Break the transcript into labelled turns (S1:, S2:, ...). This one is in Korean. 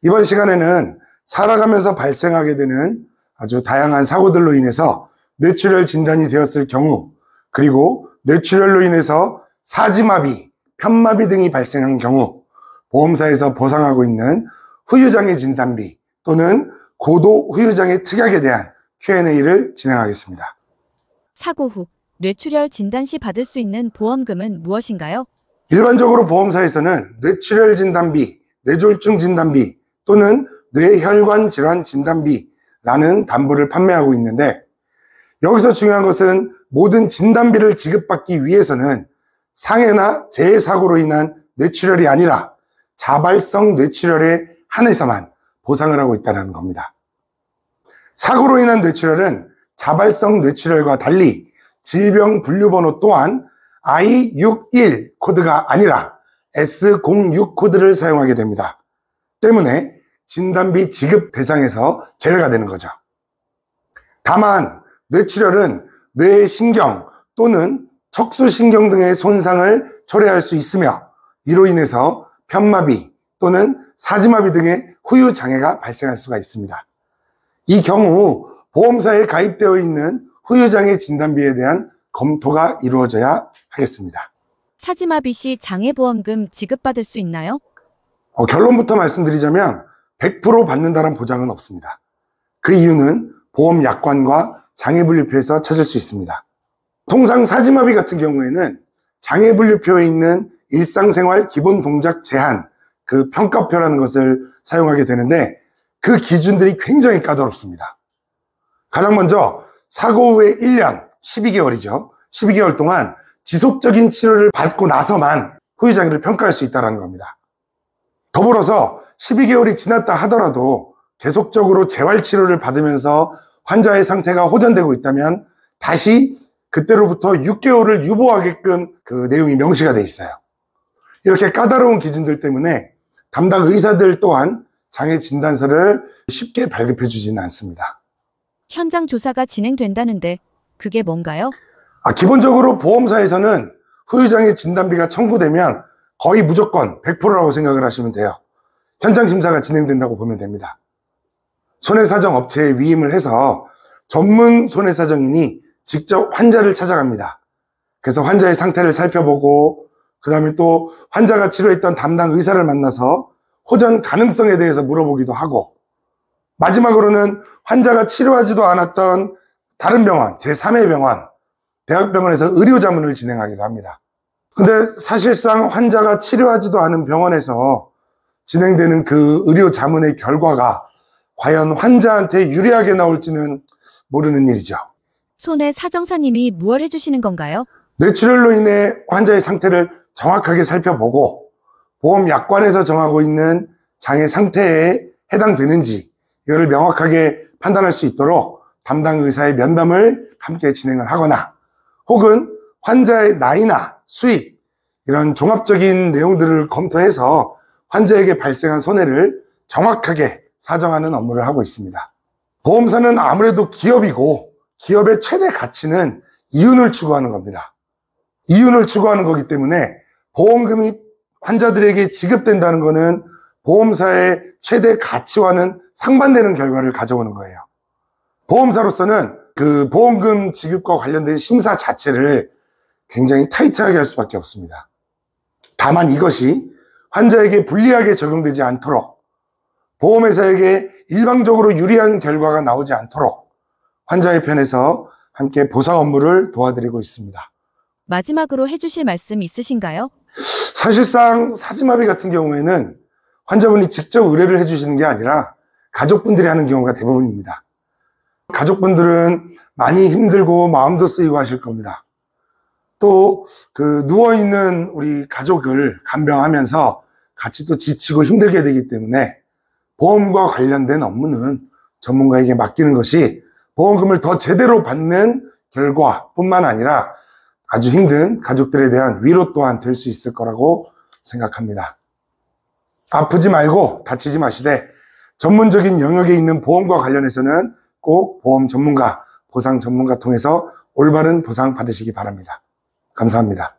S1: 이번 시간에는 살아가면서 발생하게 되는 아주 다양한 사고들로 인해서 뇌출혈 진단이 되었을 경우, 그리고 뇌출혈로 인해서 사지마비, 편마비 등이 발생한 경우 보험사에서 보상하고 있는 후유장애 진단비 또는 고도 후유장애 특약에 대한 Q&A를 진행하겠습니다.
S2: 사고 후 뇌출혈 진단 시 받을 수 있는 보험금은 무엇인가요?
S1: 일반적으로 보험사에서는 뇌출혈 진단비, 뇌졸중 진단비 또는 뇌혈관 질환 진단비라는 담보를 판매하고 있는데, 여기서 중요한 것은 모든 진단비를 지급받기 위해서는 상해나 재해사고로 인한 뇌출혈이 아니라 자발성 뇌출혈에 한해서만 보상을 하고 있다는 겁니다. 사고로 인한 뇌출혈은 자발성 뇌출혈과 달리 질병 분류번호 또한 I61 코드가 아니라 S06 코드를 사용하게 됩니다. 때문에 진단비 지급 대상에서 제외가 되는 거죠. 다만 뇌출혈은 뇌의 신경 또는 척수신경 등의 손상을 초래할 수 있으며, 이로 인해서 편마비 또는 사지마비 등의 후유장애가 발생할 수가 있습니다. 이 경우 보험사에 가입되어 있는 후유장애 진단비에 대한 검토가 이루어져야 하겠습니다.
S2: 사지마비 시 장애보험금 지급받을 수 있나요?
S1: 결론부터 말씀드리자면 100% 받는다는 보장은 없습니다. 그 이유는 보험약관과 장애분류표에서 찾을 수 있습니다. 통상 사지마비 같은 경우에는 장애분류표에 있는 일상생활 기본 동작 제한, 그 평가표라는 것을 사용하게 되는데, 그 기준들이 굉장히 까다롭습니다. 가장 먼저 사고 후에 1년, 12개월이죠. 12개월 동안 지속적인 치료를 받고 나서만 후유장애를 평가할 수 있다는 겁니다. 더불어서 12개월이 지났다 하더라도 계속적으로 재활치료를 받으면서 환자의 상태가 호전되고 있다면 다시 그때로부터 6개월을 유보하게끔 그 내용이 명시가 돼 있어요. 이렇게 까다로운 기준들 때문에 담당 의사들 또한 장애 진단서를 쉽게 발급해 주지는 않습니다.
S2: 현장 조사가 진행된다는데 그게 뭔가요?
S1: 기본적으로 보험사에서는 후유장애 진단비가 청구되면 거의 무조건 100%라고 생각을 하시면 돼요. 현장 심사가 진행된다고 보면 됩니다. 손해사정 업체에 위임을 해서 전문 손해사정인이 직접 환자를 찾아갑니다. 그래서 환자의 상태를 살펴보고, 그 다음에 또 환자가 치료했던 담당 의사를 만나서 호전 가능성에 대해서 물어보기도 하고, 마지막으로는 환자가 치료하지도 않았던 다른 병원, 제3의 병원, 대학병원에서 의료자문을 진행하기도 합니다. 근데 사실상 환자가 치료하지도 않은 병원에서 진행되는 그 의료자문의 결과가 과연 환자한테 유리하게 나올지는 모르는 일이죠.
S2: 손해사정사님이 무엇을 해주시는 건가요?
S1: 뇌출혈로 인해 환자의 상태를 정확하게 살펴보고 보험약관에서 정하고 있는 장애 상태에 해당되는지 이거를 명확하게 판단할 수 있도록 담당 의사의 면담을 함께 진행을 하거나, 혹은 환자의 나이나 수입 이런 종합적인 내용들을 검토해서 환자에게 발생한 손해를 정확하게 사정하는 업무를 하고 있습니다. 보험사는 아무래도 기업이고 기업의 최대 가치는 이윤을 추구하는 겁니다. 이윤을 추구하는 거기 때문에 보험금이 환자들에게 지급된다는 것은 보험사의 최대 가치와는 상반되는 결과를 가져오는 거예요. 보험사로서는 그 보험금 지급과 관련된 심사 자체를 굉장히 타이트하게 할 수밖에 없습니다. 다만 이것이 환자에게 불리하게 적용되지 않도록, 보험회사에게 일방적으로 유리한 결과가 나오지 않도록 환자의 편에서 함께 보상 업무를 도와드리고 있습니다.
S2: 마지막으로 해주실 말씀 있으신가요?
S1: 사실상 사지마비 같은 경우에는 환자분이 직접 의뢰를 해주시는 게 아니라 가족분들이 하는 경우가 대부분입니다. 가족분들은 많이 힘들고 마음도 쓰이고 하실 겁니다. 또 그 누워있는 우리 가족을 간병하면서 같이 또 지치고 힘들게 되기 때문에 보험과 관련된 업무는 전문가에게 맡기는 것이 보험금을 더 제대로 받는 결과뿐만 아니라 아주 힘든 가족들에 대한 위로 또한 될 수 있을 거라고 생각합니다. 아프지 말고 다치지 마시되 전문적인 영역에 있는 보험과 관련해서는 꼭 보험 전문가, 보상 전문가 통해서 올바른 보상 받으시기 바랍니다. 감사합니다.